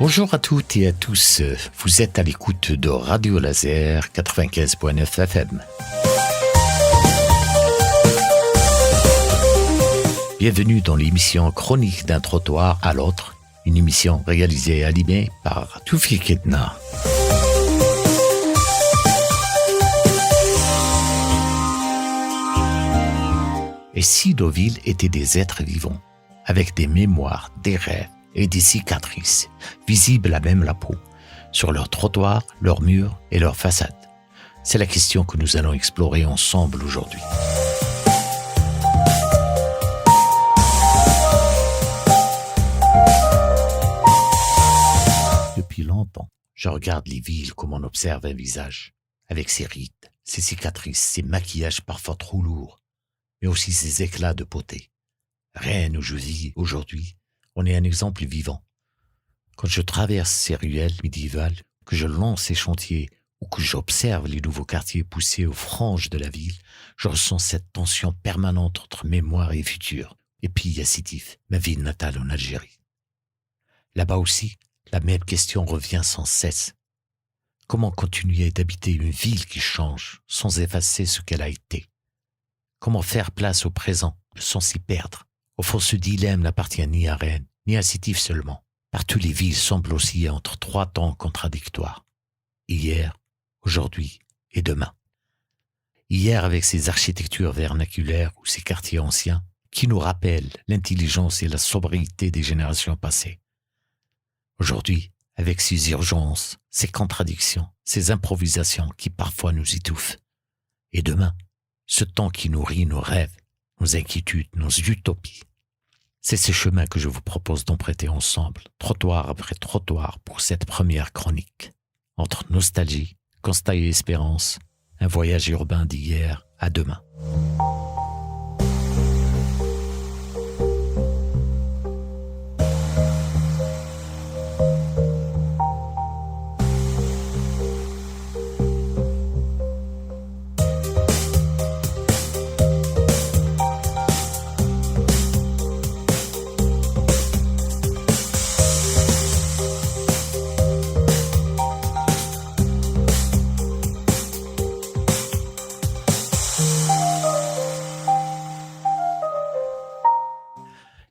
Bonjour à toutes et à tous, vous êtes à l'écoute de Radio Laser 95.9 FM. Bienvenue dans l'émission Chronique d'un trottoir à l'autre, une émission réalisée et animée par Toufik Edna. Et si nos villes étaient des êtres vivants, avec des mémoires, des rêves et des cicatrices, visibles à même la peau, sur leurs trottoirs, leurs murs et leurs façades? C'est la question que nous allons explorer ensemble aujourd'hui. Depuis longtemps, je regarde les villes comme on observe un visage, avec ses rides, ses cicatrices, ses maquillages parfois trop lourds, mais aussi ses éclats de beauté. Rennes où je vis aujourd'hui, on est un exemple vivant. Quand je traverse ces ruelles médiévales, que je lance ces chantiers ou que j'observe les nouveaux quartiers poussés aux franges de la ville, je ressens cette tension permanente entre mémoire et futur. Et puis il y a Sétif, ma ville natale en Algérie. Là-bas aussi, la même question revient sans cesse. Comment continuer d'habiter une ville qui change sans effacer ce qu'elle a été? Comment faire place au présent sans s'y perdre? Au fond, ce dilemme n'appartient ni à Rennes, ni à Sétif seulement. Partout les villes semblent osciller entre trois temps contradictoires. Hier, aujourd'hui et demain. Hier avec ses architectures vernaculaires ou ses quartiers anciens qui nous rappellent l'intelligence et la sobriété des générations passées. Aujourd'hui, avec ses urgences, ses contradictions, ses improvisations qui parfois nous étouffent. Et demain, ce temps qui nourrit nos rêves, nos inquiétudes, nos utopies. C'est ce chemin que je vous propose d'emprunter ensemble, trottoir après trottoir, pour cette première chronique. Entre nostalgie, constat et espérance, un voyage urbain d'hier à demain.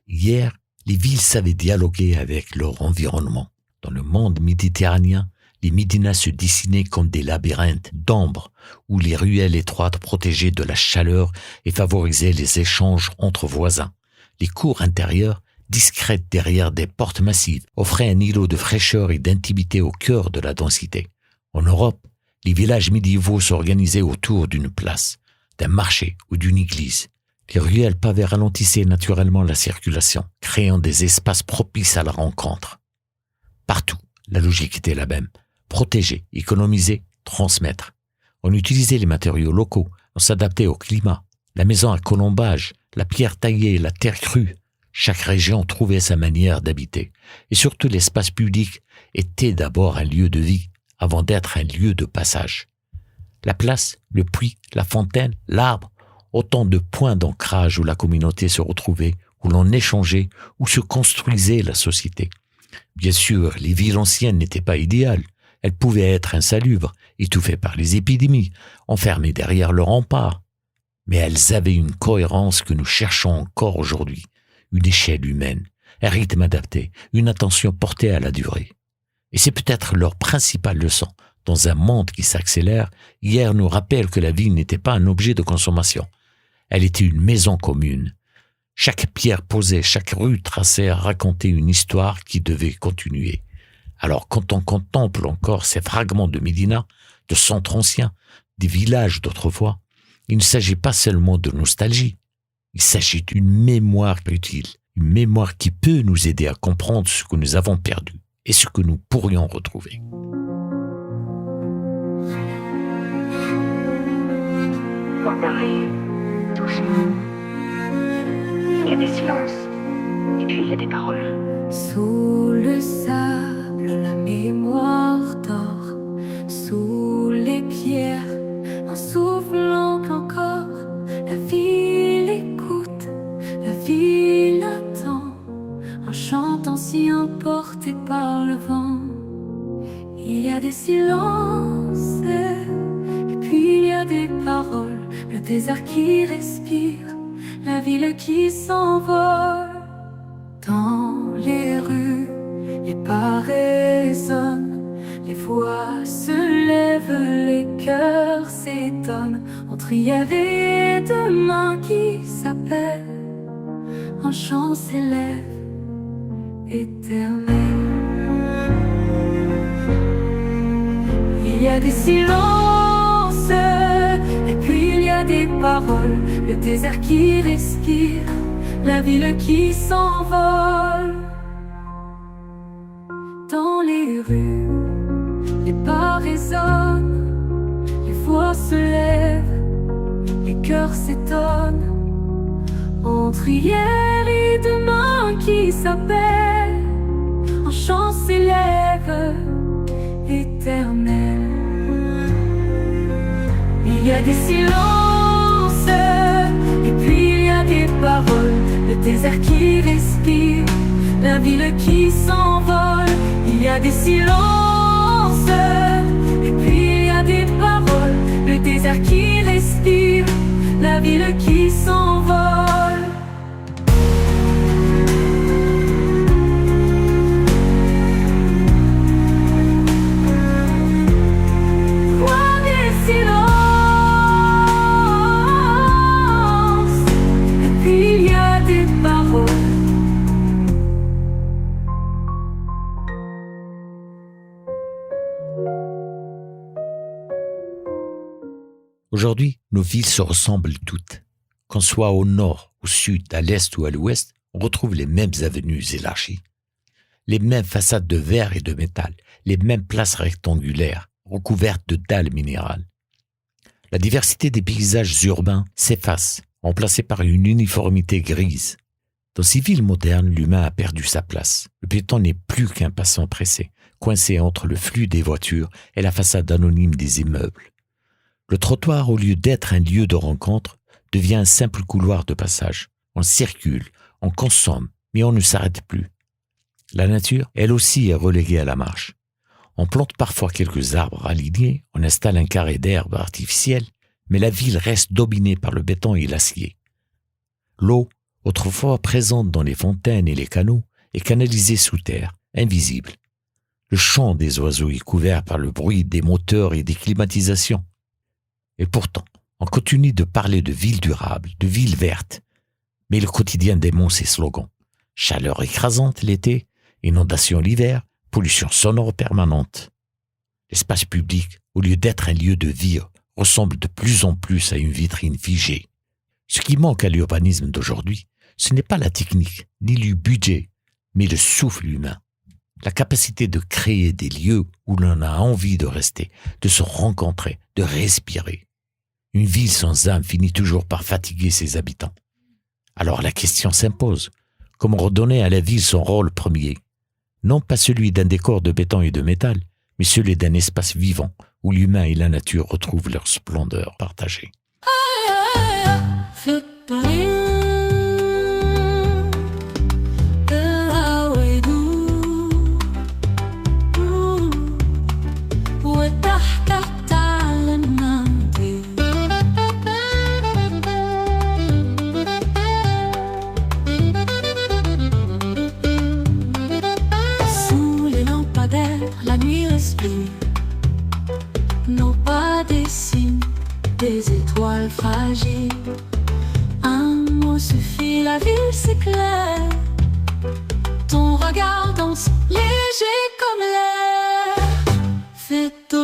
Hier, les villes savaient dialoguer avec leur environnement. Dans le monde méditerranéen, les médinas se dessinaient comme des labyrinthes d'ombre où les ruelles étroites protégeaient de la chaleur et favorisaient les échanges entre voisins. Les cours intérieures, discrètes derrière des portes massives, offraient un îlot de fraîcheur et d'intimité au cœur de la densité. En Europe, les villages médiévaux s'organisaient autour d'une place, d'un marché ou d'une église. Les ruelles pavées ralentissaient naturellement la circulation, créant des espaces propices à la rencontre. Partout, la logique était la même. Protéger, économiser, transmettre. On utilisait les matériaux locaux, on s'adaptait au climat. La maison à colombage, la pierre taillée, la terre crue. Chaque région trouvait sa manière d'habiter. Et surtout, l'espace public était d'abord un lieu de vie, avant d'être un lieu de passage. La place, le puits, la fontaine, l'arbre, autant de points d'ancrage où la communauté se retrouvait, où l'on échangeait, où se construisait la société. Bien sûr, les villes anciennes n'étaient pas idéales. Elles pouvaient être insalubres, étouffées par les épidémies, enfermées derrière le rempart. Mais elles avaient une cohérence que nous cherchons encore aujourd'hui. Une échelle humaine, un rythme adapté, une attention portée à la durée. Et c'est peut-être leur principale leçon. Dans un monde qui s'accélère, hier nous rappelle que la ville n'était pas un objet de consommation. Elle était une maison commune. Chaque pierre posée, chaque rue tracée racontait une histoire qui devait continuer. Alors quand on contemple encore ces fragments de médina, de centres anciens, des villages d'autrefois, il ne s'agit pas seulement de nostalgie. Il s'agit d'une mémoire utile, une mémoire qui peut nous aider à comprendre ce que nous avons perdu et ce que nous pourrions retrouver. On arrive, doucement. Il y a des silences, et puis il y a des paroles. Sous le sable, la mémoire dort. Sous les pierres, un soufflant encore. La ville écoute, la ville attend. En chantant si emporté par le vent. paroles, le désert qui respire, la ville qui s'envole. Dans les rues, les pas résonnent, les voix se lèvent, les cœurs s'étonnent. Entre hier et demain qui s'appelle, un chant s'élève, éternel. Il y a des silences, et puis il y a des paroles, le désert qui respire, la ville qui s'envole. Dans les rues, les pas résonnent, les voix se lèvent, les cœurs s'étonnent. Entre hier et demain qui s'appelle, un chant s'élève, éternel. Il y a des silences, et puis il y a des paroles, le désert qui respire, la ville qui s'envole. Il y a des silences, et puis il y a des paroles, le désert qui respire, la ville qui s'envole. Aujourd'hui, nos villes se ressemblent toutes. Qu'on soit au nord, au sud, à l'est ou à l'ouest, on retrouve les mêmes avenues élargies. Les mêmes façades de verre et de métal, les mêmes places rectangulaires, recouvertes de dalles minérales. La diversité des paysages urbains s'efface, remplacée par une uniformité grise. Dans ces villes modernes, l'humain a perdu sa place. Le piéton n'est plus qu'un passant pressé, coincé entre le flux des voitures et la façade anonyme des immeubles. Le trottoir, au lieu d'être un lieu de rencontre, devient un simple couloir de passage. On circule, on consomme, mais on ne s'arrête plus. La nature, elle aussi, est reléguée à la marche. On plante parfois quelques arbres alignés, on installe un carré d'herbe artificielle, mais la ville reste dominée par le béton et l'acier. L'eau, autrefois présente dans les fontaines et les canaux, est canalisée sous terre, invisible. Le chant des oiseaux est couvert par le bruit des moteurs et des climatisations. Et pourtant, on continue de parler de villes durables, de villes vertes. Mais le quotidien démonte ces slogans. Chaleur écrasante l'été, inondations l'hiver, pollution sonore permanente. L'espace public, au lieu d'être un lieu de vie, ressemble de plus en plus à une vitrine figée. Ce qui manque à l'urbanisme d'aujourd'hui, ce n'est pas la technique, ni le budget, mais le souffle humain. La capacité de créer des lieux où l'on a envie de rester, de se rencontrer, de respirer. Une ville sans âme finit toujours par fatiguer ses habitants. Alors la question s'impose. Comment redonner à la ville son rôle premier? Non pas celui d'un décor de béton et de métal, mais celui d'un espace vivant où l'humain et la nature retrouvent leur splendeur partagée. La nuit respire, nos pas dessinent des étoiles fragiles. Un mot suffit, la ville s'éclaire. Ton regard danse léger comme l'air. Fais-toi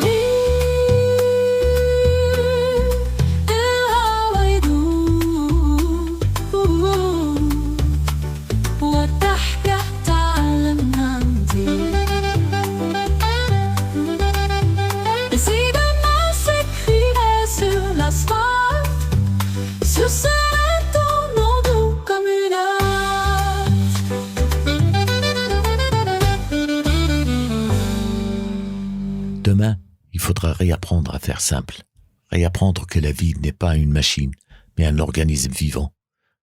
Demain, il faudra réapprendre à faire simple. Réapprendre que la vie n'est pas une machine, mais un organisme vivant.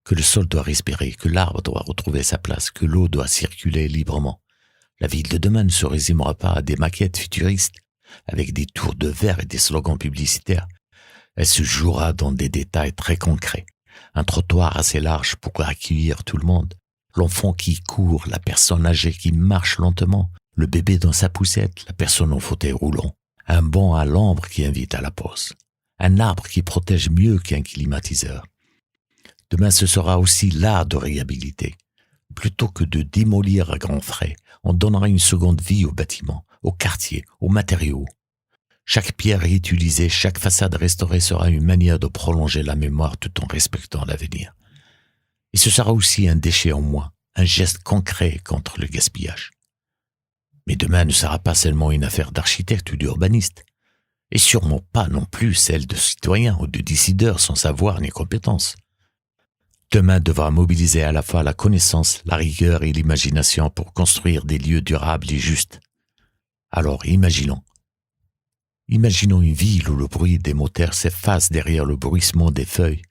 Que le sol doit respirer, que l'arbre doit retrouver sa place, que l'eau doit circuler librement. La ville de demain ne se résumera pas à des maquettes futuristes, avec des tours de verre et des slogans publicitaires. Elle se jouera dans des détails très concrets. Un trottoir assez large pour accueillir tout le monde, l'enfant qui court, la personne âgée qui marche lentement, le bébé dans sa poussette, la personne en fauteuil roulant, un banc à l'ombre qui invite à la pause, un arbre qui protège mieux qu'un climatiseur. Demain, ce sera aussi l'art de réhabiliter. Plutôt que de démolir à grands frais, on donnera une seconde vie au bâtiment, au quartier, aux matériaux. Chaque pierre réutilisée, chaque façade restaurée sera une manière de prolonger la mémoire tout en respectant l'avenir. Et ce sera aussi un déchet en moins, un geste concret contre le gaspillage. Mais demain ne sera pas seulement une affaire d'architecte ou d'urbaniste, et sûrement pas non plus celle de citoyens ou de décideurs sans savoir ni compétences. Demain devra mobiliser à la fois la connaissance, la rigueur et l'imagination pour construire des lieux durables et justes. Alors imaginons une ville où le bruit des moteurs s'efface derrière le bruissement des feuilles,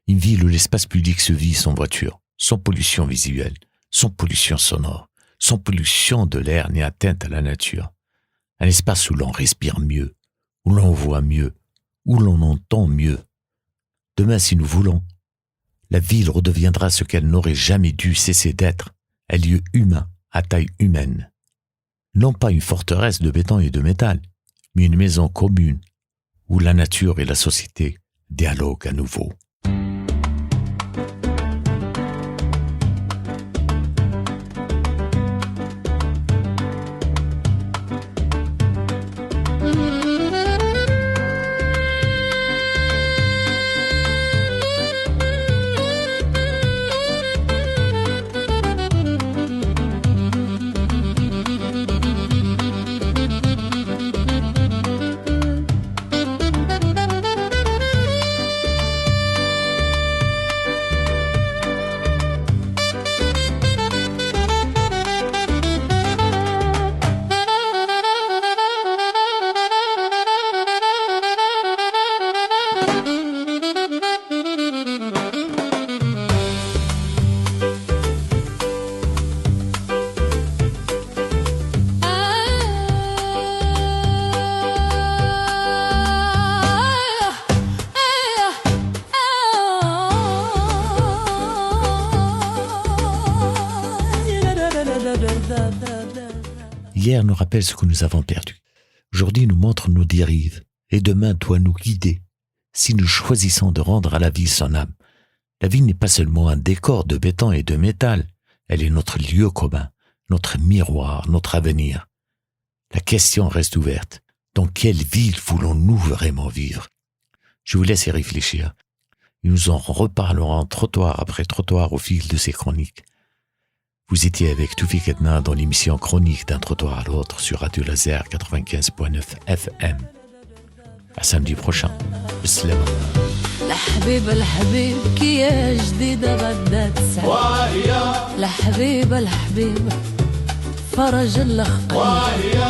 une ville où l'espace public se vit sans voiture, sans pollution visuelle, sans pollution sonore, sans pollution de l'air ni atteinte à la nature. Un espace où l'on respire mieux, où l'on voit mieux, où l'on entend mieux. Demain, si nous voulons, la ville redeviendra ce qu'elle n'aurait jamais dû cesser d'être, un lieu humain à taille humaine. Non pas une forteresse de béton et de métal, mais une maison commune où la nature et la société dialoguent à nouveau. Hier nous rappelle ce que nous avons perdu. Aujourd'hui nous montre nos dérives et demain doit nous guider si nous choisissons de rendre à la vie son âme. La vie n'est pas seulement un décor de béton et de métal, elle est notre lieu commun, notre miroir, notre avenir. La question reste ouverte. Dans quelle ville voulons-nous vraiment vivre? Je vous laisse y réfléchir. Et nous en reparlerons trottoir après trottoir au fil de ces chroniques. Vous étiez avec Toufik Edna dans l'émission Chronique d'un trottoir à l'autre sur Radio Laser 95.9 FM. À samedi prochain. Bismillah. الحبيبة الحبيب يا جديدة غدا تسعد الحبيبة الحبيبة فرج الخقيب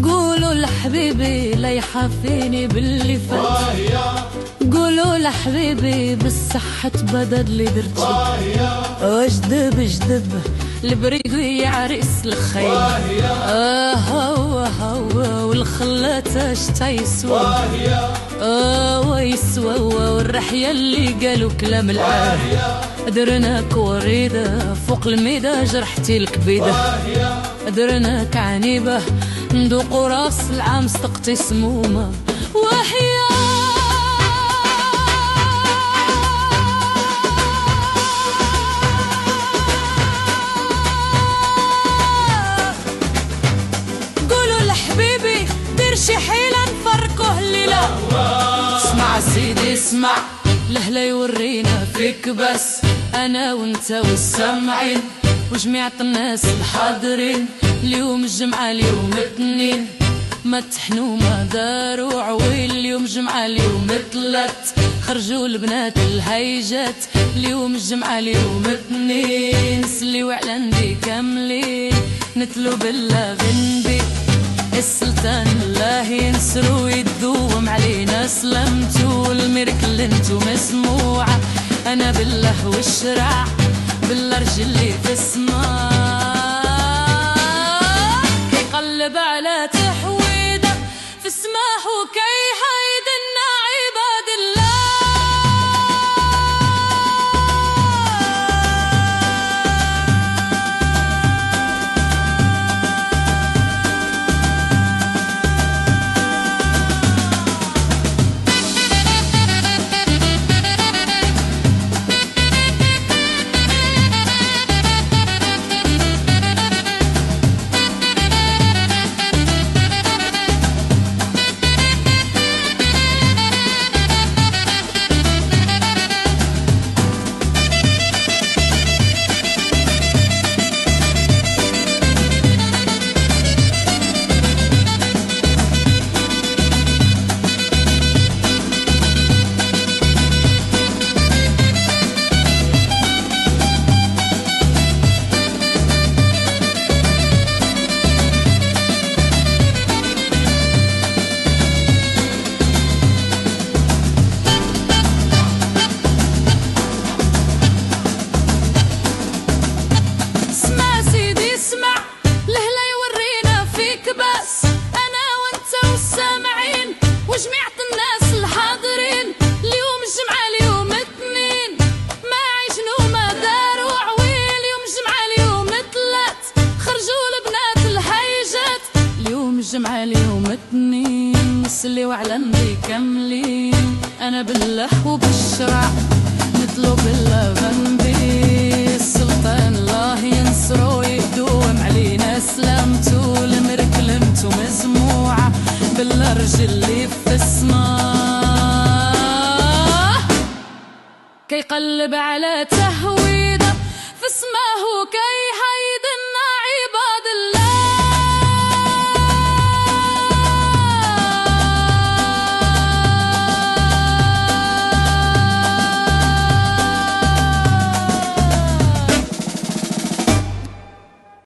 قولوا لحبيبي لا يحافيني باللي فات قولوا لحبيبي بالصحة بدل اللي درت واجدب جدب البريق يعرس الخيل هو والخلات اشتا يسوى ويسوى والرحية اللي قالوا كلام العار درناك وريدة فوق الميدة جرحتي الكبيدة درناك عنيبة ندوق راس العام صدقتي سمومة وحياة قولوا لحبيبي دير شي حيلة نفرقوه الليلة اسمع سيدي اسمع لهلا يورينا فيك بس انا وانت والسامعين وجميع الناس الحاضرين اليوم الجمعة اليوم اثنين ما تحنوا ما داروا عويل اليوم جمعة اليوم ثلاث خرجوا البنات الهيجات اليوم الجمعة اليوم اثنين سليوا على ندي كاملين نتلو بالله غنبي السلطان الله ينصرو ويدوم علينا سلامتو الميركل انتو مسموعة انا بالله والشرع بالله رجلي في السماء كيقلب على تحويده في السماح وكي هيدنا عباد الله حنا بالله وبالشرع نطلب اللبن بالسلطان الله ينصرو يدوم علينا سلامتو المركلمتو مزموعة بالرجل اللي في السماء كيقلب على تهويده في سماه كي هيدا